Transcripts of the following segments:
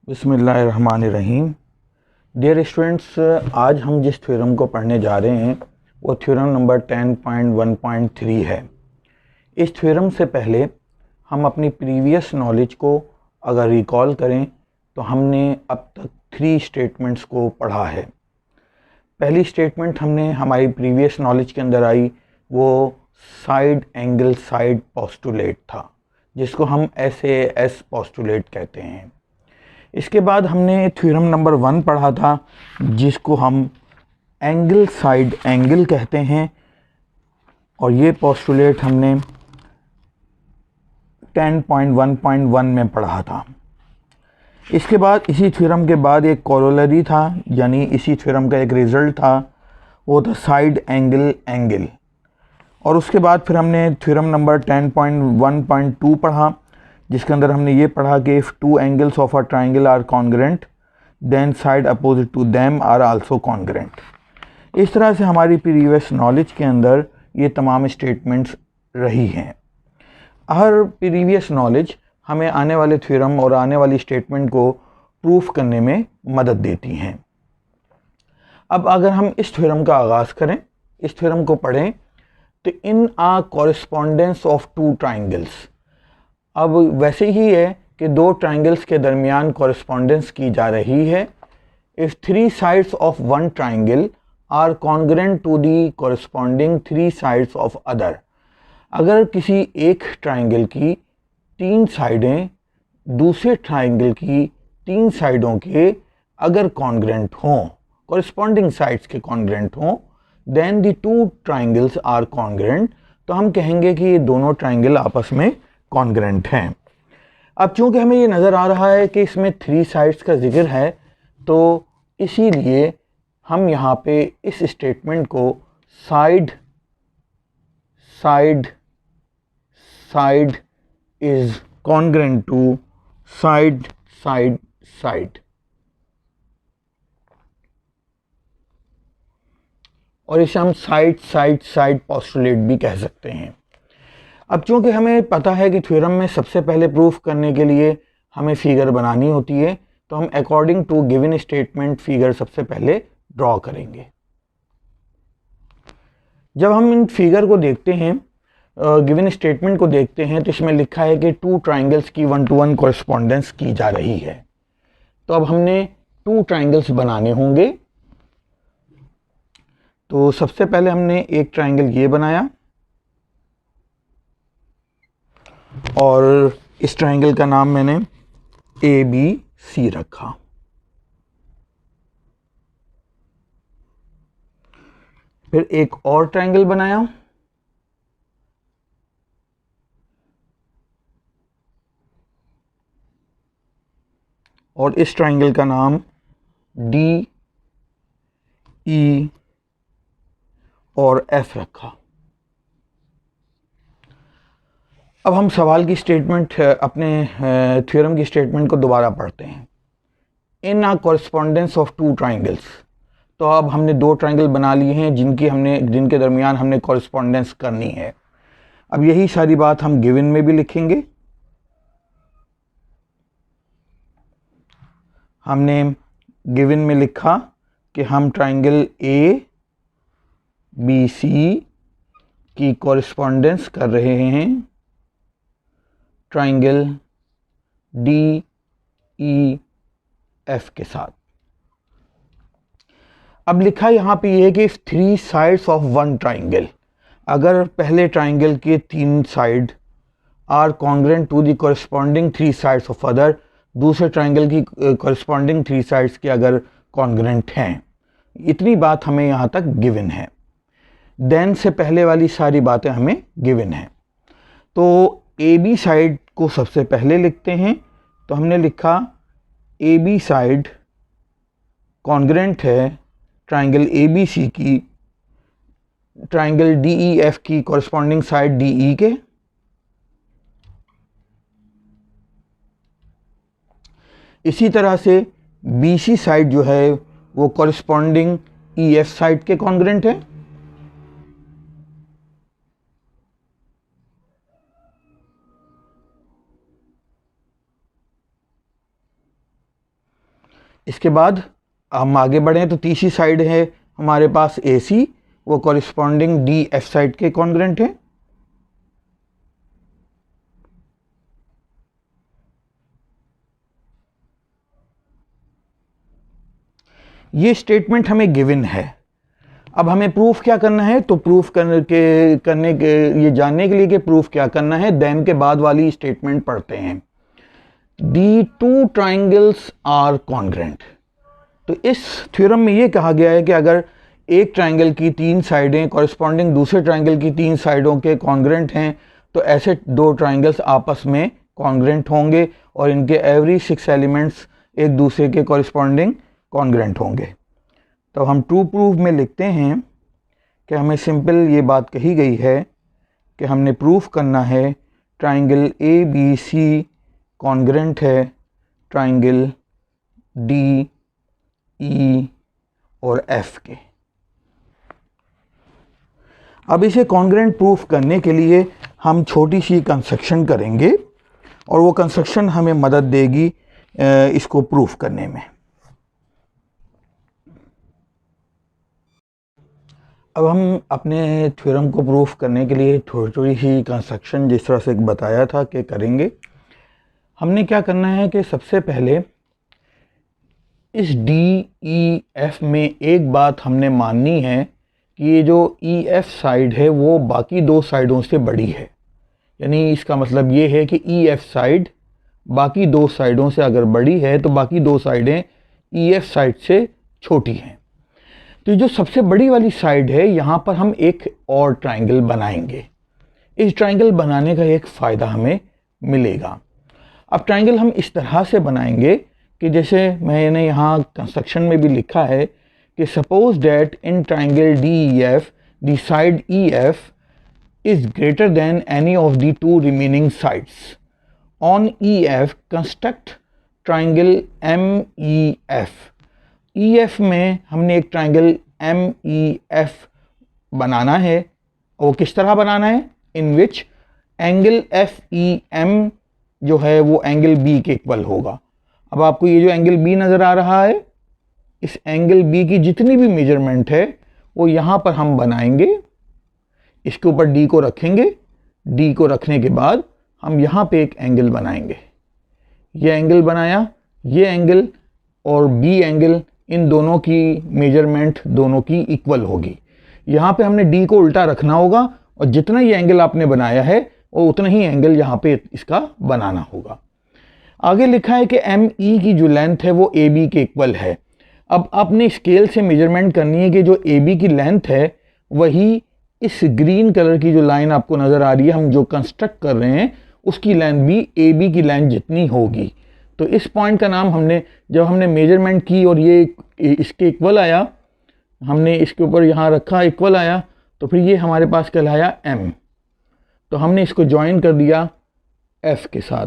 बिस्मिल्लाहिर्रहमानिर्रहीम। Dear students, आज हम जिस थ्योरम को पढ़ने जा रहे हैं वो थ्योरम नंबर 10.1.3 है। इस थ्योरम से पहले हम अपनी प्रीवियस नॉलेज को अगर रिकॉल करें तो हमने अब तक 3 स्टेटमेंट्स को पढ़ा है। पहली स्टेटमेंट हमने हमारी प्रीवियस नॉलेज के अंदर आई, वो साइड एंगल साइड पोस्टुलेट था, जिसको हम SAS पोस्टुलेट कहते हैं। इसके बाद हमने थ्योरम नंबर 1 पढ़ा था, जिसको हम एंगल साइड एंगल कहते हैं, और ये पोस्टुलेट हमने 10.1.1 में पढ़ा था। इसके बाद इसी थ्योरम के बाद एक कोरोलरी था, यानी इसी थ्योरम का एक रिजल्ट था, वो था साइड एंगल एंगल। और उसके बाद फिर हमने थ्योरम नंबर 10.1.2 पढ़ा, जिसके अंदर हमने ये पढ़ा कि if two angles of a triangle are congruent then side opposite to them are also congruent. इस तरह से हमारी प्रीवियस नॉलेज के अंदर ये तमाम स्टेटमेंट्स रही हैं। हर प्रीवियस नॉलेज हमें आने वाले थ्योरम और आने वाली स्टेटमेंट को प्रूफ करने में मदद देती हैं। अब अगर हम इस थ्योरम का आगाज़ करें, इस थ्योरम को पढ़ें, तो इन आ कॉरेस्पॉन्डेंस ऑफ टू ट्राइंगल्स। अब वैसे ही है कि दो ट्राइंगल्स के दरमियान कॉरेस्पॉन्डेंस की जा रही है। If 3 sides of one triangle are congruent to the corresponding 3 sides of other. अगर किसी एक ट्राइंगल की 3 साइडें दूसरे ट्राइंगल की 3 साइडों के अगर कॉन्ग्रेंट हों, कॉरेस्पॉन्डिंग साइड्स के कॉन्ग्रेंट हों, then the 2 triangles are congruent. तो हम कहेंगे कि ये दोनों ट्राइंगल आपस में कॉन्ग्रेंट हैं। अब चूंकि हमें ये नज़र आ रहा है कि इसमें 3 साइड्स का जिक्र है, तो इसीलिए हम यहाँ पे इस स्टेटमेंट को side side side is congruent to side side side, और इसे हम साइड साइड साइड पोस्टुलेट भी कह सकते हैं। अब चूंकि हमें पता है कि थ्योरम में सबसे पहले प्रूफ करने के लिए हमें फिगर बनानी होती है, तो हम according to given statement figure सबसे पहले ड्रॉ करेंगे। जब हम इन फिगर को देखते हैं, गिवन स्टेटमेंट को देखते हैं, तो इसमें लिखा है कि 2 ट्राइंगल्स की 1-to-1 कॉरेस्पॉन्डेंस की जा रही है। तो अब हमने 2 ट्राइंगल्स बनाने होंगे। तो सबसे पहले हमने एक ट्राइंगल ये बनाया, और इस ट्राइंगल का नाम मैंने ABC रखा। फिर एक और ट्राइंगल बनाया, और इस ट्राइंगल का नाम DE और F रखा। अब हम सवाल की स्टेटमेंट, अपने थ्योरम की स्टेटमेंट को दोबारा पढ़ते हैं। इन आ कॉरेस्पॉन्डेंस ऑफ 2 ट्राइंगल्स। तो अब हमने 2 ट्राइंगल बना लिए हैं जिनके दरमियान हमने कॉरेस्पॉन्डेंस करनी है। अब यही सारी बात हम गिवन में भी लिखेंगे। हमने गिवन में लिखा कि हम ट्राइंगल ABC की कॉरेस्पॉन्डेंस कर रहे हैं ट्राइंगल DEF के साथ। अब लिखा यहाँ पे ये है कि 3 साइड्स ऑफ वन ट्राइंगल, अगर पहले ट्राइंगल के 3 side are congruent to the corresponding 3 sides of other, दूसरे ट्राइंगल की कॉरेस्पॉन्डिंग 3 साइड्स के अगर कॉन्ग्रेंट हैं, इतनी बात हमें यहाँ तक गिवन है। देन से पहले वाली सारी बातें हमें गिवन है। तो AB साइड को सबसे पहले लिखते हैं। तो हमने लिखा AB साइड कॉन्ग्रेंट है ट्राइंगल ABC की ट्राइंगल DEF की कॉरेस्पॉन्डिंग साइड DE के। इसी तरह से BC साइड जो है वो कॉरेस्पॉन्डिंग EF साइड के कॉन्ग्रेंट है। इसके बाद हम आगे बढ़ें तो तीसरी साइड है हमारे पास AC, वो कॉरिस्पॉन्डिंग DF साइड के कॉन्ग्रेंट है। ये स्टेटमेंट हमें गिवन है। अब हमें प्रूफ क्या करना है, तो प्रूफ करने के ये जानने के लिए कि प्रूफ क्या करना है, देन के बाद वाली स्टेटमेंट पढ़ते हैं। दी टू ट्राइंगल्स आर कॉन्ग्रेंट। तो इस थ्योरम में ये कहा गया है कि अगर एक ट्राइंगल की 3 साइडें कॉरिस्पॉन्डिंग दूसरे ट्राइंगल की 3 साइडों के कॉन्ग्रेंट हैं, तो ऐसे 2 ट्राइंगल्स आपस में कॉन्ग्रेंट होंगे और इनके एवरी 6 एलिमेंट्स एक दूसरे के कॉरिस्पॉन्डिंग कॉन्ग्रेंट होंगे। तो हम ट्रू प्रूफ में लिखते हैं कि हमें सिंपल ये बात कही गई है कि हमने प्रूफ करना है ट्राइंगल ABC कॉन्ग्रेंट है ट्राइंगल DE और F के। अब इसे कॉन्ग्रेंट प्रूफ करने के लिए हम छोटी सी कंस्ट्रक्शन करेंगे और वो कंस्ट्रक्शन हमें मदद देगी इसको प्रूफ करने में। अब हम अपने थ्योरम को प्रूफ करने के लिए थोड़ी थोड़ी सी कंस्ट्रक्शन जिस तरह से बताया था कि करेंगे। हमने क्या करना है कि सबसे पहले इस DEF में एक बात हमने माननी है कि ये जो EF साइड है वो बाकी 2 साइडों से बड़ी है। यानी इसका मतलब ये है कि EF साइड बाकी 2 साइडों से अगर बड़ी है तो बाकी 2 साइडें EF साइड से छोटी हैं। तो जो सबसे बड़ी वाली साइड है यहाँ पर हम एक और ट्राइंगल बनाएंगे। इस ट्राइंगल बनाने का एक फ़ायदा हमें मिलेगा। अब ट्राइंगल हम इस तरह से बनाएंगे कि जैसे मैंने यहाँ कंस्ट्रक्शन में भी लिखा है कि suppose that in triangle DEF the side EF is greater than any of the 2 remaining sides. On EF construct triangle MEF। EF में हमने एक ट्राइंगल MEF बनाना है। वो किस तरह बनाना है, इन विच एंगल FEM जो है वो एंगल B के इक्वल होगा। अब आपको ये जो एंगल B नज़र आ रहा है, इस एंगल B की जितनी भी मेजरमेंट है वो यहाँ पर हम बनाएंगे। इसके ऊपर D को रखेंगे। D को रखने के बाद हम यहाँ पे एक एंगल बनाएंगे। ये एंगल बनाया, ये एंगल और B एंगल, इन दोनों की मेजरमेंट दोनों की इक्वल होगी। यहाँ पे हमने D को उल्टा रखना होगा और जितना ये एंगल आपने बनाया है वो उतना ही एंगल यहाँ पे इसका बनाना होगा। आगे लिखा है कि ME की जो लेंथ है वो AB के इक्वल है। अब आपने स्केल से मेजरमेंट करनी है कि जो AB की लेंथ है वही इस ग्रीन कलर की जो लाइन आपको नज़र आ रही है, हम जो कंस्ट्रक्ट कर रहे हैं उसकी लेंथ भी AB की लेंथ जितनी होगी। तो इस पॉइंट का नाम हमने, जब हमने मेजरमेंट की और ये इसके इक्वल आया, हमने इसके ऊपर यहाँ रखा इक्वल आया, तो फिर ये हमारे पास कहलाया M। तो हमने इसको ज्वाइन कर दिया F के साथ।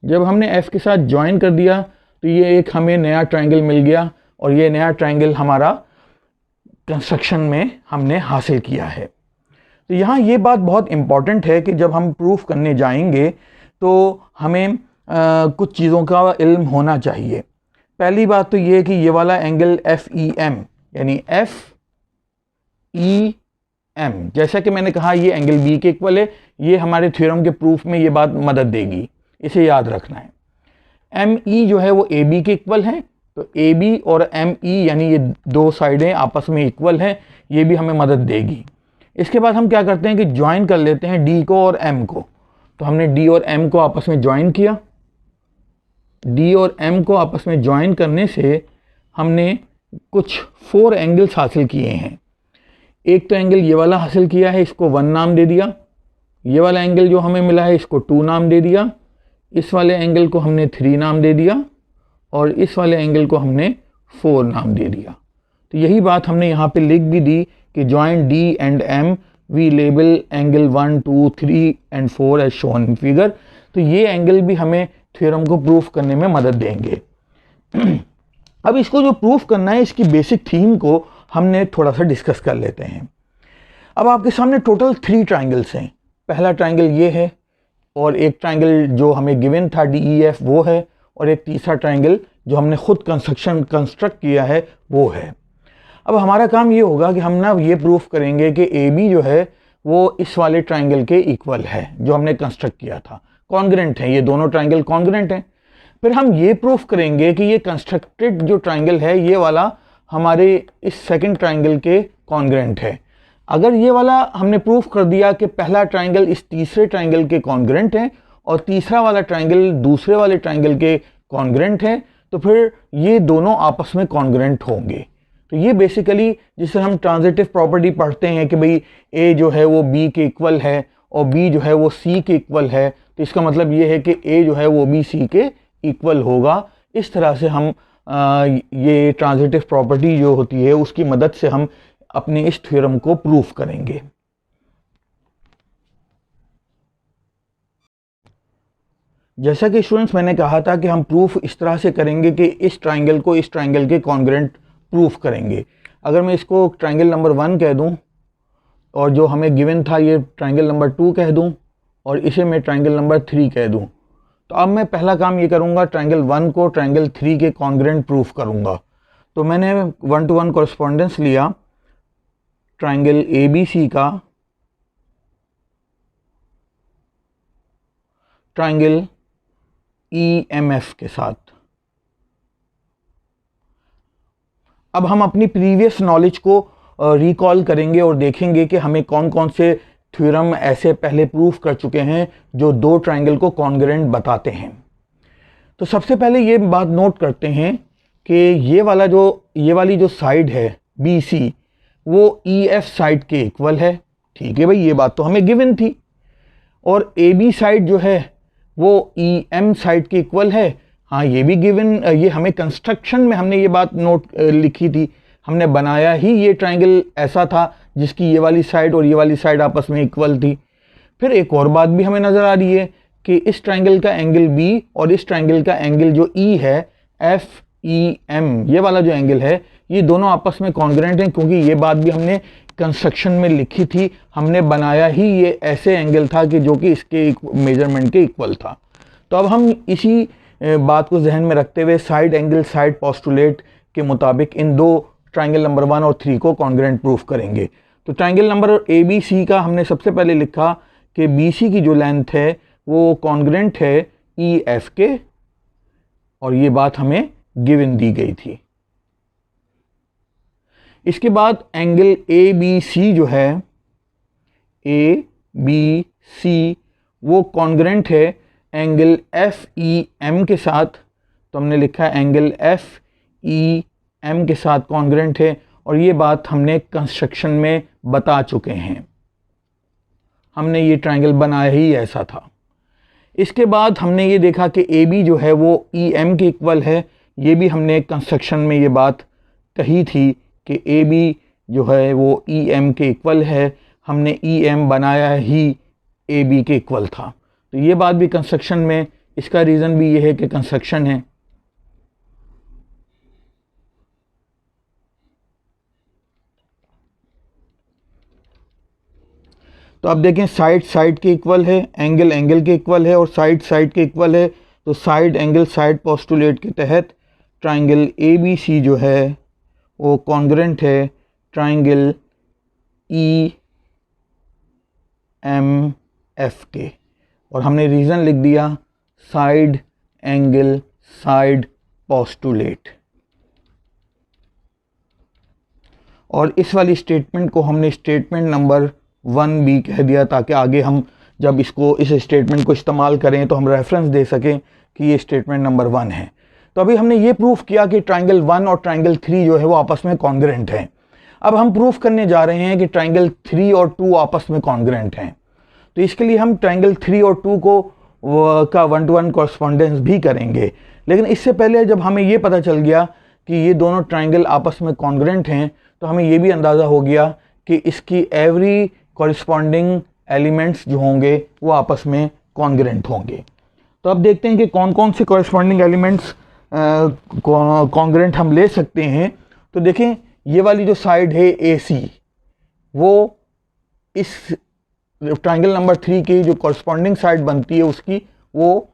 जब हमने F के साथ ज्वाइन कर दिया तो ये एक हमें नया ट्राइंगल मिल गया और ये नया ट्राइंगल हमारा कंस्ट्रक्शन में हमने हासिल किया है। तो यहाँ ये बात बहुत इम्पॉर्टेंट है कि जब हम प्रूफ करने जाएंगे तो हमें कुछ चीज़ों का इल्म होना चाहिए। पहली बात तो ये कि ये वाला एंगल FEM यानी FEM, जैसा कि मैंने कहा ये एंगल B के इक्वल है। ये हमारे थ्योरम के प्रूफ में ये बात मदद देगी, इसे याद रखना है। ME जो है वो AB के इक्वल है, तो AB और ME यानी ये 2 साइडें आपस में इक्वल हैं, ये भी हमें मदद देगी। इसके बाद हम क्या करते हैं कि ज्वाइन कर लेते हैं D को और M को। तो हमने D और M को आपस में ज्वाइन किया। D और M को आपस में ज्वाइन करने से हमने कुछ 4 एंगल्स हासिल किए हैं। एक तो एंगल ये वाला हासिल किया है, इसको 1 नाम दे दिया। ये वाला एंगल जो हमें मिला है इसको 2 नाम दे दिया। इस वाले एंगल को हमने 3 नाम दे दिया और इस वाले एंगल को हमने 4 नाम दे दिया। तो यही बात हमने यहाँ पे लिख भी दी कि join D and M we label angle 1, 2, 3 and 4 as shown in figure. तो ये एंगल भी हमें थ्योरम को प्रूफ करने में मदद देंगे। अब इसको जो प्रूफ करना है इसकी बेसिक थीम को हमने थोड़ा सा डिस्कस कर लेते हैं। अब आपके सामने टोटल 3 ट्राइंगल्स हैं। पहला ट्राइंगल ये है और एक ट्राइंगल जो हमें गिवन था DEF वो है और एक तीसरा ट्राइंगल जो हमने खुद कंस्ट्रक्ट किया है वो है। अब हमारा काम ये होगा कि हम ना ये प्रूफ करेंगे कि ए बी जो है वो इस वाले ट्राइंगल के इक्वल है जो हमने कंस्ट्रक्ट किया था, कॉन्ग्रेंट है, ये दोनों ट्राइंगल कॉन्ग्रेंट हैं। फिर हम ये प्रूफ करेंगे कि ये कंस्ट्रक्टेड जो ट्राइंगल है ये वाला हमारे इस सेकंड ट्राइंगल के कॉन्ग्रेंट है। अगर ये वाला हमने प्रूफ कर दिया कि पहला ट्राइंगल इस तीसरे ट्राइंगल के कॉन्ग्रेंट है और तीसरा वाला ट्राइंगल दूसरे वाले ट्राइंगल के कॉन्ग्रेंट है, तो फिर ये दोनों आपस में कॉन्ग्रेंट होंगे। तो ये बेसिकली जिसे हम ट्रांजिटिव प्रॉपर्टी पढ़ते हैं कि भाई ए जो है वो बी के इक्वल है और बी जो है वो सी के इक्वल है, तो इसका मतलब ये है कि ए जो है वो बी सी के इक्वल होगा। इस तरह से हम ये ट्रांजिटिव प्रॉपर्टी जो होती है उसकी मदद से हम अपने इस थ्योरम को प्रूफ करेंगे। जैसा कि स्टूडेंट्स मैंने कहा था कि हम प्रूफ इस तरह से करेंगे कि इस ट्राइंगल को इस ट्राइंगल के कॉन्ग्रेंट प्रूफ करेंगे। अगर मैं इसको ट्राइंगल नंबर 1 कह दूं और जो हमें गिवन था ये ट्राइंगल नंबर 2 कह दूं और इसे मैं ट्राइंगल नंबर 3 कह दूं, तो अब मैं पहला काम ये करूंगा, ट्राइंगल 1 को ट्राइंगल 3 के कॉन्ग्रेंट प्रूफ करूंगा। तो मैंने 1-to-1 कॉरेस्पॉन्डेंस लिया ट्राइंगल ए बी सी का ट्राइंगल ई एम एफ के साथ। अब हम अपनी प्रीवियस नॉलेज को रिकॉल करेंगे और देखेंगे कि हमें कौन कौन से थ्योरम ऐसे पहले प्रूफ कर चुके हैं जो दो ट्राइंगल को कॉन्ग्रेंट बताते हैं। तो सबसे पहले ये बात नोट करते हैं कि ये वाली जो साइड है बी सी वो ई एफ साइड के इक्वल है। ठीक है भाई, ये बात तो हमें गिवन थी। और ए बी साइड जो है वो ई एम साइड के इक्वल है। हाँ, ये भी गिवन, ये हमें कंस्ट्रक्शन में हमने ये बात नोट लिखी थी, हमने बनाया ही ये ट्राइंगल ऐसा था जिसकी ये वाली साइड और ये वाली साइड आपस में इक्वल थी। फिर एक और बात भी हमें नज़र आ रही है कि इस ट्राइंगल का एंगल बी और इस ट्राइंगल का एंगल जो ई है एफ ई एम, ये वाला जो एंगल है, ये दोनों आपस में कॉन्ग्रेंट हैं, क्योंकि ये बात भी हमने कंस्ट्रक्शन में लिखी थी, हमने बनाया ही ये ऐसे एंगल था कि जो कि इसके मेजरमेंट के इक्वल था। तो अब हम इसी बात को जहन में रखते हुए साइड एंगल साइड पोस्टुलेट के मुताबिक इन दो ट्राइंगल नंबर 1 और 3 को कॉन्ग्रेंट प्रूफ करेंगे। तो triangle number A B C का हमने सबसे पहले लिखा कि बी सी की जो लेंथ है वो कॉन्ग्रेंट है ई एफ के, और ये बात हमें गिवन दी गई थी। इसके बाद एंगल ए बी सी जो है ए बी सी वो कॉन्ग्रेंट है एंगल एफ ई एम के साथ। तो हमने लिखा एंगल एफ ई एम के साथ कॉन्ग्रेंट है, और ये बात हमने कंस्ट्रक्शन में बता चुके हैं, हमने ये ट्राइंगल बनाया ही ऐसा था। इसके बाद हमने ये देखा कि ए बी जो है वो ई एम के इक्वल है, ये भी हमने कंस्ट्रक्शन में ये बात कही थी कि ए बी जो है वो ई एम के इक्वल है, हमने ई एम बनाया ही ए बी के इक्वल था। तो ये बात भी कंस्ट्रक्शन में, इसका रीज़न भी ये है कि कंस्ट्रक्शन है। तो अब देखें साइड साइड के इक्वल है, एंगल एंगल के इक्वल है और साइड साइड के इक्वल है। तो साइड एंगल साइड पोस्टुलेट के तहत ट्राइंगल ए बी सी जो है वो कॉन्ग्रेंट है ट्राइंगल ई एम एफ के, और हमने रीज़न लिख दिया साइड एंगल साइड पोस्टुलेट। और इस वाली स्टेटमेंट को हमने स्टेटमेंट नंबर 1B कह दिया, ताकि आगे हम जब इस स्टेटमेंट को इस्तेमाल करें तो हम रेफरेंस दे सकें कि ये स्टेटमेंट नंबर 1 है। तो अभी हमने ये प्रूफ किया कि ट्राइंगल 1 और ट्राइंगल 3 जो है वो आपस में कॉन्ग्रेंट हैं। अब हम प्रूफ करने जा रहे हैं कि ट्राइंगल 3 और 2 आपस में कॉन्ग्रेंट हैं। तो इसके लिए हम ट्राइंगल 3 और 2 का 1-to-1 कॉरेस्पॉन्डेंस भी करेंगे। लेकिन इससे पहले जब हमें ये पता चल गया कि ये दोनों ट्राइंगल आपस में कॉन्ग्रेंट हैं, तो हमें ये भी अंदाज़ा हो गया कि इसकी एवरी कॉरेस्पॉन्डिंग एलिमेंट्स जो होंगे वो आपस में कॉन्ग्रेंट होंगे। तो अब देखते हैं कि कौन कौन से कॉरेस्पॉन्डिंग एलिमेंट्स कॉन्ग्रेंट हम ले सकते हैं। तो देखें, ये वाली जो साइड है ए सी, वो इस ट्राइंगल नंबर 3 की जो कॉरेस्पॉन्डिंग साइड बनती है उसकी वो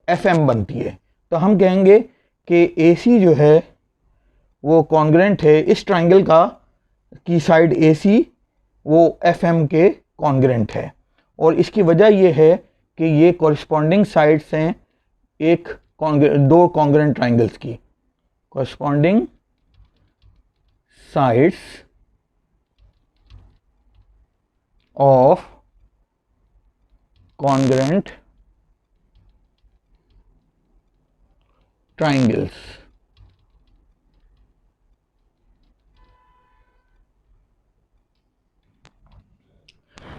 एफ एम बनती है। तो हम कहेंगे कि AC जो है वो कॉन्ग्रेंट है इस ट्राइंगल का की साइड AC वो FM के कॉन्ग्रेंट है, और इसकी वजह ये है कि ये कॉरस्पॉन्डिंग साइड्स हैं दो कॉन्ग्रेंट ट्राइंगल्स की, corresponding sides of congruent triangles.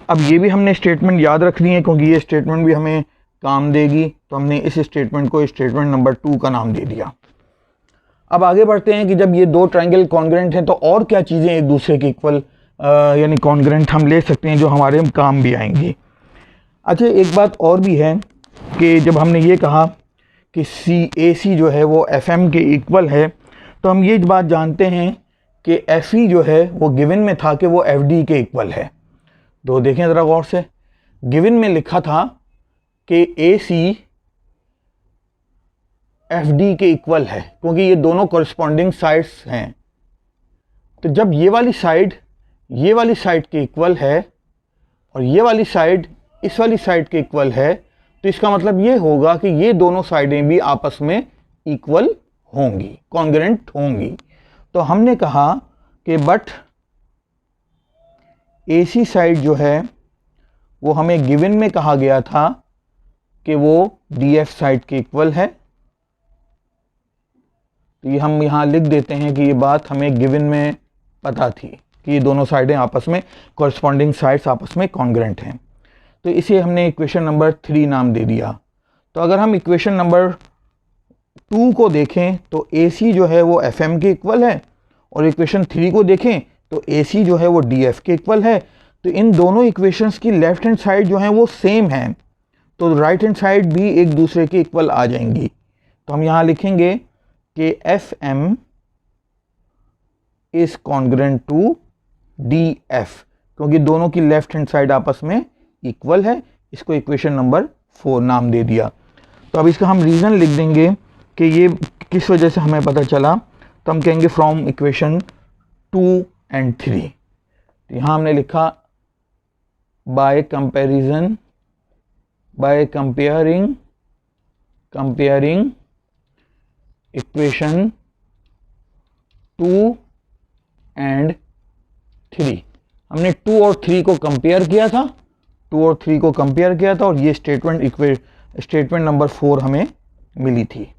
अब ये भी हमने स्टेटमेंट याद रखनी है क्योंकि ये स्टेटमेंट भी हमें काम देगी, तो हमने इस स्टेटमेंट को स्टेटमेंट नंबर 2 का नाम दे दिया। अब आगे बढ़ते हैं कि जब ये दो ट्राइंगल कॉन्ग्रेंट हैं तो और क्या चीज़ें एक दूसरे के इक्वल यानी कॉन्ग्रेंट हम ले सकते हैं जो हमारे काम भी आएंगी। अच्छा, एक बात और भी है कि जब हमने ये कहा कि AC जो है वो FM के इक्वल है, तो हम ये बात जानते हैं कि FE जो है वो गिवन में था कि वो FD के इक्वल है। तो देखें ज़रा गौर से, गिवन में लिखा था कि AC FD के इक्वल है क्योंकि ये दोनों कॉरस्पॉन्डिंग साइड्स हैं। तो जब ये वाली साइड के इक्वल है और ये वाली साइड इस वाली साइड के इक्वल है, तो इसका मतलब ये होगा कि ये दोनों साइडें भी आपस में इक्वल होंगी, कॉन्ग्रेंट होंगी। तो हमने कहा कि बट AC साइड जो है वो हमें गिवन में कहा गया था कि वो DF साइड के इक्वल है। तो ये हम यहाँ लिख देते हैं कि ये बात हमें गिवन में पता थी कि ये दोनों साइडें आपस में कॉरस्पॉन्डिंग साइड्स आपस में कॉन्ग्रेंट हैं। तो इसे हमने इक्वेशन नंबर 3 नाम दे दिया। तो अगर हम इक्वेशन नंबर 2 को देखें तो AC जो है वो FM के इक्वल है, और इक्वेशन 3 को देखें तो AC जो है वो DF के इक्वल है। तो इन दोनों इक्वेशंस की लेफ्ट हैंड साइड जो है वो सेम है, तो राइट हैंड साइड भी एक दूसरे के इक्वल आ जाएंगी। तो हम यहाँ लिखेंगे कि FM is congruent to DF क्योंकि दोनों की लेफ्ट हैंड साइड आपस में इक्वल है। इसको इक्वेशन नंबर 4 नाम दे दिया। तो अब इसका हम रीज़न लिख देंगे कि ये किस वजह से हमें पता चला। तो हम कहेंगे फ्रॉम इक्वेशन 2 and 3। तो यहाँ हमने लिखा by comparison, by comparing equation 2 and 3। हमने 2 और 3 को कंपेयर किया था, 2 और 3 को कंपेयर किया था, और ये स्टेटमेंट नंबर 4 हमें मिली थी।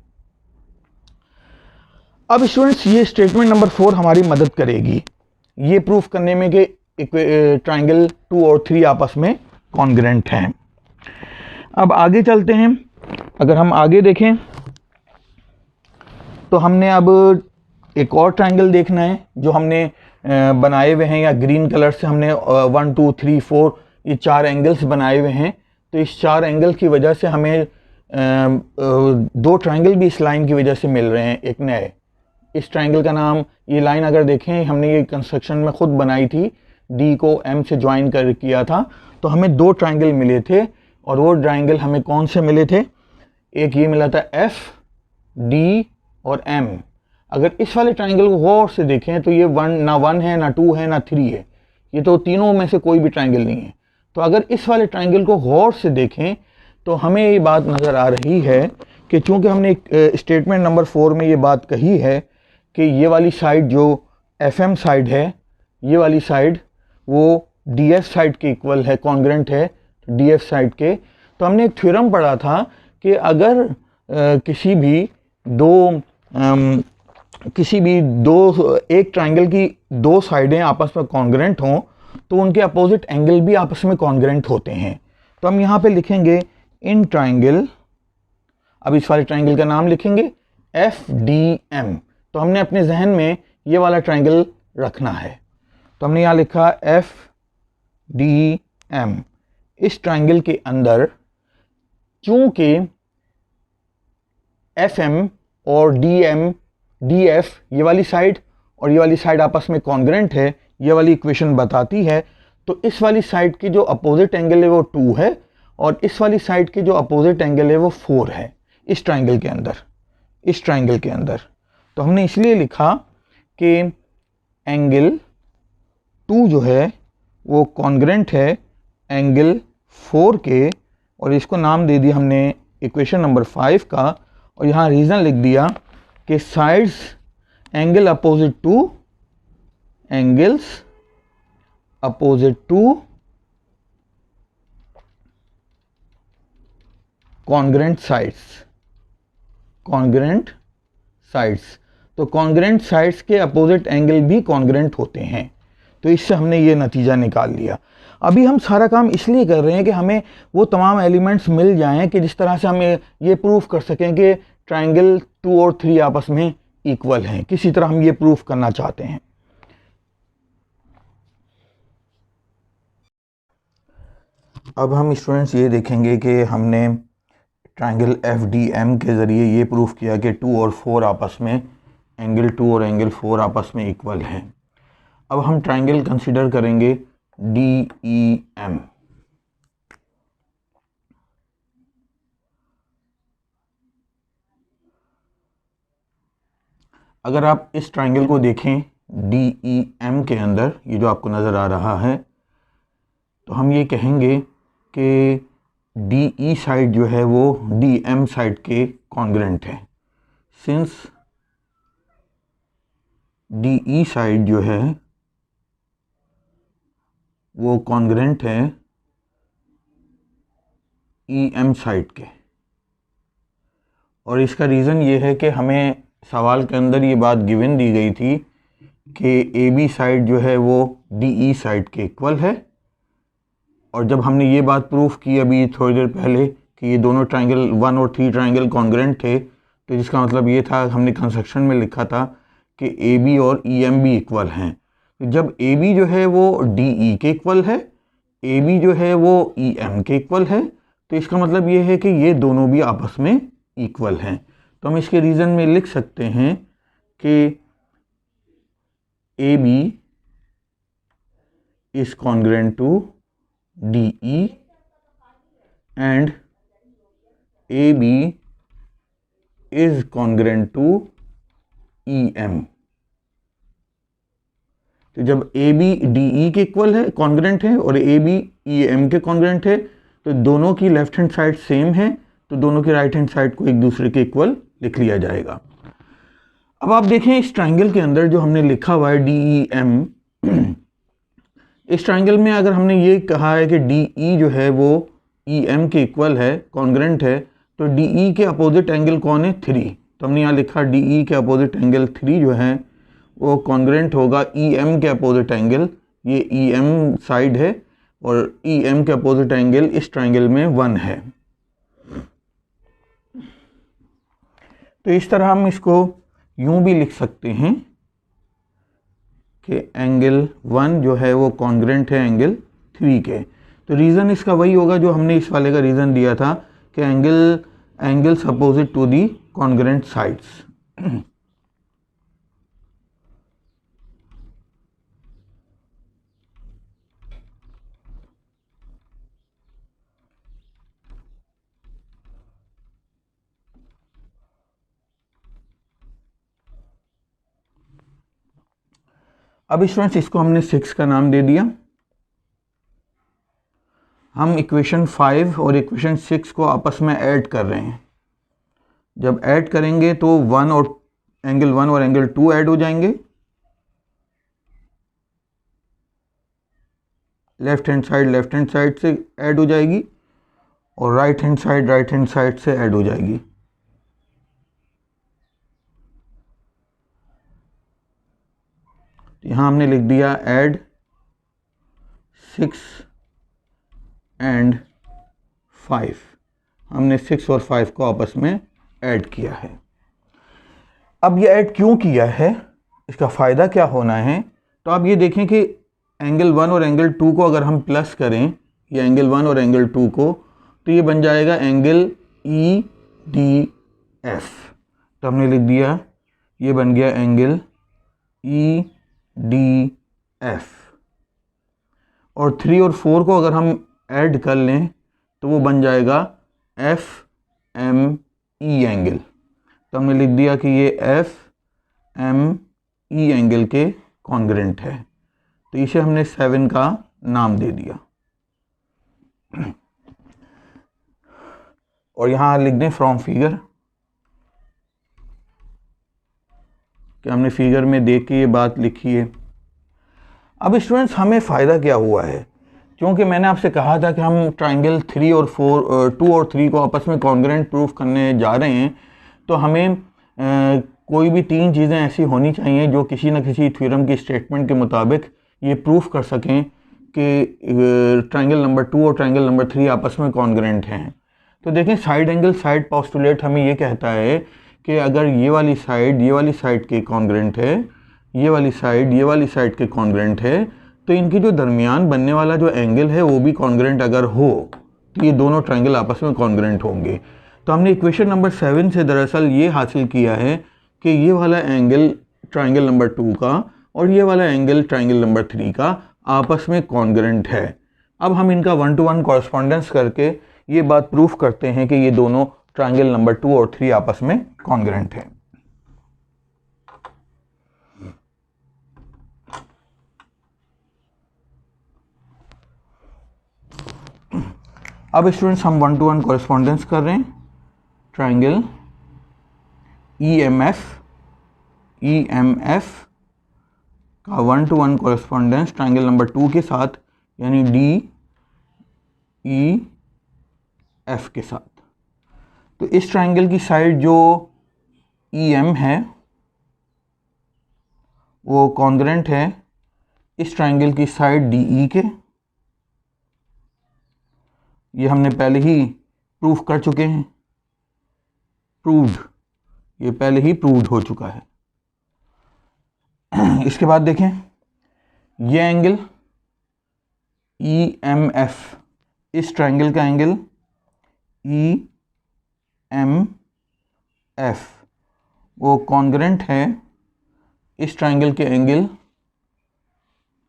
अब स्टूडेंट्स ये स्टेटमेंट नंबर 4 हमारी मदद करेगी ये प्रूफ करने में कि ट्राइंगल 2 और 3 आपस में कॉन्ग्रेंट हैं। अब आगे चलते हैं। अगर हम आगे देखें तो हमने अब एक और ट्राइंगल देखना है जो हमने बनाए हुए हैं, या ग्रीन कलर से हमने 1 2 3 4 ये 4 एंगल्स बनाए हुए हैं। तो इस 4 एंगल की वजह से हमें 2 ट्राइंगल भी इस लाइन की वजह से मिल रहे हैं एक नए। इस ट्राइंगल का नाम, ये लाइन अगर देखें हमने ये कंस्ट्रक्शन में ख़ुद बनाई थी, D को M से ज्वाइन कर किया था, तो हमें 2 ट्राइंगल मिले थे। और वो ट्राइंगल हमें कौन से मिले थे? एक ये मिला था F, D और M। अगर इस वाले ट्राइंगल को गौर से देखें तो ये ना 1 है, ना 2 है, ना 3 है, ये तो तीनों में से कोई भी ट्राइंगल नहीं है। तो अगर इस वाले ट्राइंगल को गौर से देखें तो हमें ये बात नज़र आ रही है कि चूँकि हमने स्टेटमेंट नंबर 4 में ये बात कही है कि ये वाली साइड जो FM साइड है, ये वाली साइड वो DF साइड के इक्वल है, कॉन्ग्रेंट है DF साइड के। तो हमने एक थ्योरम पढ़ा था कि अगर किसी भी एक ट्राइंगल की 2 साइडें आपस में कॉन्ग्रेंट हों तो उनके अपोजिट एंगल भी आपस में कॉन्ग्रेंट होते हैं। तो हम यहाँ पे लिखेंगे इन ट्राइंगल, अब इस वाले ट्राइंगल का नाम लिखेंगे FDM। तो हमने अपने जहन में ये वाला ट्राइंगल रखना है। तो हमने यहाँ लिखा FDM। इस ट्राइंगल के अंदर चूंकि FM और DF ये वाली साइड और ये वाली साइड आपस में कॉन्ग्रेंट है, ये वाली इक्वेशन बताती है, तो इस वाली साइड की जो अपोजिट एंगल है वो 2 है और इस वाली साइड की जो अपोजिट एंगल है वो 4 है इस ट्राइंगल के अंदर। इस ट्राइंगल के अंदर। तो हमने इसलिए लिखा कि एंगल 2 जो है वो कॉन्ग्रेंट है एंगल 4 के, और इसको नाम दे दिया हमने इक्वेशन नंबर 5 का, और यहाँ रीज़न लिख दिया कि sides angle opposite to angles opposite to congruent sides. तो कॉन्ग्रेंट साइड्स के अपोजिट एंगल भी कॉन्ग्रेंट होते हैं। तो इससे हमने ये नतीजा निकाल लिया। अभी हम सारा काम इसलिए कर रहे हैं कि हमें वो तमाम एलिमेंट्स मिल जाएं कि जिस तरह से हम ये प्रूफ कर सकें कि ट्राइंगल 2 और 3 आपस में इक्वल हैं। किसी तरह हम ये प्रूफ करना चाहते हैं। अब हम स्टूडेंट्स ये देखेंगे कि हमने ट्राइंगल FDM के ज़रिए ये प्रूफ किया कि 2 और 4 आपस में एंगल 2 और एंगल 4 आपस में इक्वल हैं। अब हम ट्राइंगल कंसिडर करेंगे DEM। अगर आप इस ट्राइंगल को देखें DEM के अंदर, ये जो आपको नज़र आ रहा है, तो हम ये कहेंगे कि DE साइड जो है वो DM साइड के कॉन्ग्रेंट है। सिंस DE साइड जो है वो कॉन्ग्रेंट है EM साइड के, और इसका रीज़न ये है कि हमें सवाल के अंदर ये बात गिवन दी गई थी कि AB साइड जो है वो DE साइड के इक्वल है। और जब हमने ये बात प्रूफ की अभी थोड़ी देर पहले कि ये दोनों ट्राइंगल 1 और 3 ट्राइंगल कॉन्ग्रेंट थे, तो जिसका मतलब ये था, हमने कंस्ट्रक्शन में लिखा था कि AB और EM भी इक्वल हैं। तो जब AB जो है वो DE के इक्वल है, AB जो है वो EM के इक्वल है, तो इसका मतलब ये है कि ये दोनों भी आपस में इक्वल हैं। तो हम इसके रीज़न में लिख सकते हैं कि AB is congruent to DE and AB is congruent to EM। तो जब AB DE के इक्वल है, कॉन्ग्रेंट है, और AB EM के कॉन्ग्रेंट है, तो दोनों की लेफ्ट हैंड साइड सेम है, तो दोनों की राइट हैंड साइड को एक दूसरे के इक्वल लिख लिया जाएगा। अब आप देखें इस ट्राइंगल के अंदर जो हमने लिखा हुआ है DEM, इस ट्राइंगल में अगर हमने ये कहा है कि DE जो है वो EM के इक्वल है, कॉन्ग्रेंट है, तो DE के अपोजिट एंगल कौन है? 3। तो हमने यहाँ लिखा DE के अपोजिट एंगल 3 जो है वो कॉन्ग्रेंट होगा EM के अपोजिट एंगल, ये EM साइड है, और EM के अपोजिट एंगल इस ट्राइंगल में 1 है। तो इस तरह हम इसको यूं भी लिख सकते हैं कि एंगल 1 जो है वो कॉन्ग्रेंट है एंगल 3 के। तो रीज़न इसका वही होगा जो हमने इस वाले का रीज़न दिया था कि angles opposite to the congruent sides. अब स्टूडेंट्स इसको हमने 6 का नाम दे दिया। हम इक्वेशन 5 और इक्वेशन 6 को आपस में ऐड कर रहे हैं। जब ऐड करेंगे तो एंगल 1 और एंगल 2 ऐड हो जाएंगे, लेफ्ट हैंड साइड से ऐड हो जाएगी, और राइट हैंड साइड से ऐड हो जाएगी। यहाँ हमने लिख दिया ऐड 6 एंड 5। हमने 6 और 5 को आपस में ऐड किया है। अब ये ऐड क्यों किया है, इसका फ़ायदा क्या होना है, तो आप ये देखें कि एंगल 1 और एंगल 2 को अगर हम प्लस करें, ये एंगल 1 और एंगल 2 को, तो ये बन जाएगा एंगल EDF। तो हमने लिख दिया ये बन गया एंगल EDF। और 3 और 4 को अगर हम ऐड कर लें तो वो बन जाएगा FME एंगल। तो हमने लिख दिया कि ये एफ एम ई एंगल के कॉन्ग्रेंट है, तो इसे हमने 7 का नाम दे दिया। और यहाँ लिख दें फ्रॉम फिगर, कि हमने फिगर में देख के ये बात लिखी है। अब स्टूडेंट्स हमें फ़ायदा क्या हुआ है, क्योंकि मैंने आपसे कहा था कि हम ट्राइंगल 3 और 4 2 और 3 को आपस में कॉन्ग्रेंट प्रूफ करने जा रहे हैं, तो हमें कोई भी 3 चीज़ें ऐसी होनी चाहिए जो किसी न किसी थ्योरम की स्टेटमेंट के मुताबिक ये प्रूफ कर सकें कि ट्राइंगल नंबर 2 और ट्राइंगल नंबर 3 आपस में कॉन्ग्रेंट हैं। तो देखें, साइड एंगल साइड पोस्टुलेट हमें ये कहता है कि अगर ये वाली साइड के कॉन्ग्रेंट है, ये वाली साइड के कॉन्ग्रेंट है, तो इनके जो दरमियान बनने वाला जो एंगल है वो भी कॉन्ग्रेंट अगर हो, तो ये दोनों ट्राइंगल आपस में कॉन्ग्रेंट होंगे। तो हमने इक्वेशन नंबर 7 से दरअसल ये हासिल किया है कि ये वाला एंगल ट्राइंगल नंबर 2 का और ये वाला एंगल ट्राइंगल नंबर 3 का आपस में कॉन्ग्रेंट है। अब हम इनका 1-to-1 कॉरस्पॉन्डेंस करके ये बात प्रूफ करते हैं कि ये दोनों ट्राइंगल नंबर 2 और 3 आपस में कॉन्ग्रेंट है। अब स्टूडेंट्स हम 1-to-1 कॉरस्पॉन्डेंस कर रहे हैं। ट्राइंगल EMF का 1-to-1 कॉरस्पॉन्डेंस ट्राइंगल नंबर 2 के साथ, यानी DEF के साथ। तो इस ट्राइंगल की साइड जो EM है वो कॉन्ग्रेंट है इस ट्राइंगल की साइड DE के। ये हमने पहले ही प्रूफ कर चुके हैं, ये पहले ही प्रूव्ड हो चुका है। इसके बाद देखें, ये एंगल EMF, इस ट्राइंगल का एंगल EMF वो कॉन्ग्रेंट है इस ट्राइंगल के एंगल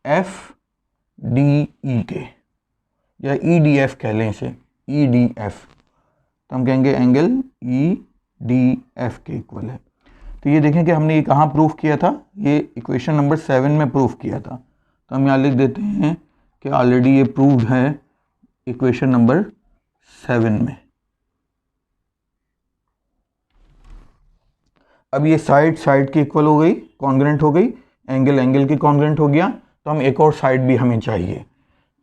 FDE के, या EDF कह लें इसे, EDF। तो हम कहेंगे एंगल EDF के इक्वल है। तो ये देखें कि हमने ये कहाँ प्रूफ किया था, ये इक्वेशन नंबर 7 में प्रूफ किया था। तो हम यहाँ लिख देते हैं कि ऑलरेडी ये प्रूव्ड है इक्वेशन नंबर 7 में। अब ये साइड के इक्वल हो गई, कॉन्ग्रेंट हो गई, एंगल के कॉन्ग्रेंट हो गया। तो हम एक और साइड भी हमें चाहिए।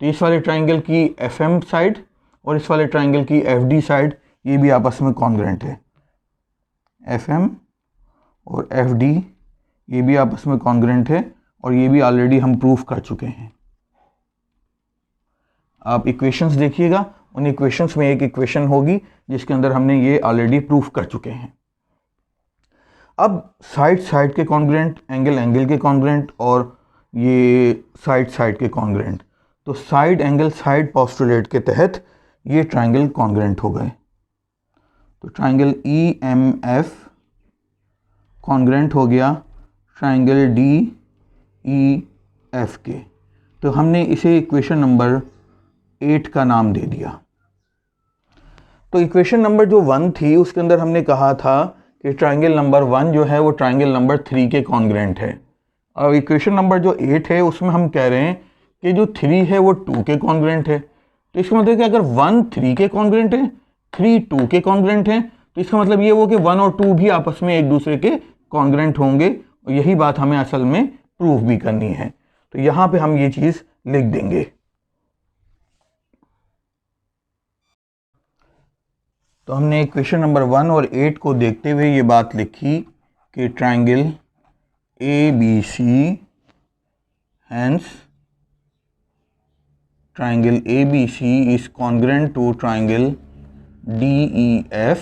तो इस वाले ट्राइंगल की FM साइड और इस वाले ट्राइंगल की FD साइड ये भी आपस में कॉन्ग्रेंट है। FM और FD ये भी आपस में कॉन्ग्रेंट है, और ये भी ऑलरेडी हम प्रूफ कर चुके हैं। आप इक्वेशंस देखिएगा, उन इक्वेशंस में एक इक्वेशन होगी जिसके अंदर हमने ये ऑलरेडी प्रूफ कर चुके हैं। अब साइड के कॉन्ग्रेंट, एंगल के कॉन्ग्रेंट, और ये साइड के कॉन्ग्रेंट। तो साइड एंगल साइड पोस्टुलेट के तहत ये ट्राइंगल कॉन्ग्रेंट हो गए। तो ट्राइंगल EMF कॉन्ग्रेंट हो गया ट्राइंगल DEF के। तो हमने इसे इक्वेशन नंबर 8 का नाम दे दिया। तो इक्वेशन नंबर जो 1 थी उसके अंदर हमने कहा था कि ट्राइंगल नंबर 1 जो है वो ट्राइंगल नंबर 3 के कॉन्ग्रेंट है। और इक्वेशन नंबर जो 8 है उसमें हम कह रहे हैं कि जो 3 है वो 2 के कॉन्ग्रेंट है। तो इसका मतलब कि अगर 1 3 के कॉन्ग्रेंट है, 3 2 के कॉन्ग्रेंट है, तो इसका मतलब ये वो कि 1 और 2 भी आपस में एक दूसरे के कॉन्ग्रेंट होंगे। और यही बात हमें असल में प्रूफ भी करनी है। तो यहाँ पे हम ये चीज़ लिख देंगे। तो हमने इक्वेशन नंबर 1 और 8 को देखते हुए ये बात लिखी कि triangle ABC, hence triangle ABC is congruent to triangle DEF।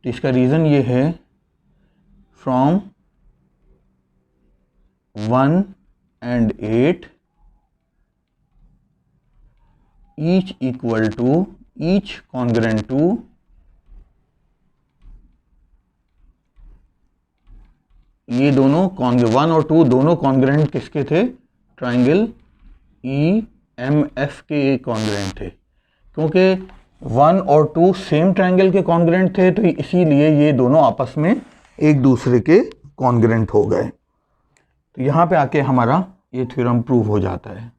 तो इसका रीज़न ये है, from 1 and 8 each equal to, each congruent to ये दोनों 1 और 2 दोनों कॉन्ग्रेंट किसके थे, ट्राइंगल EMF के कॉन्ग्रेंट थे। क्योंकि 1 और 2 सेम ट्रायंगल के कॉन्ग्रेंट थे, तो इसीलिए ये दोनों आपस में एक दूसरे के कॉन्ग्रेंट हो गए। तो यहाँ पे आके हमारा ये थ्योरम प्रूव हो जाता है।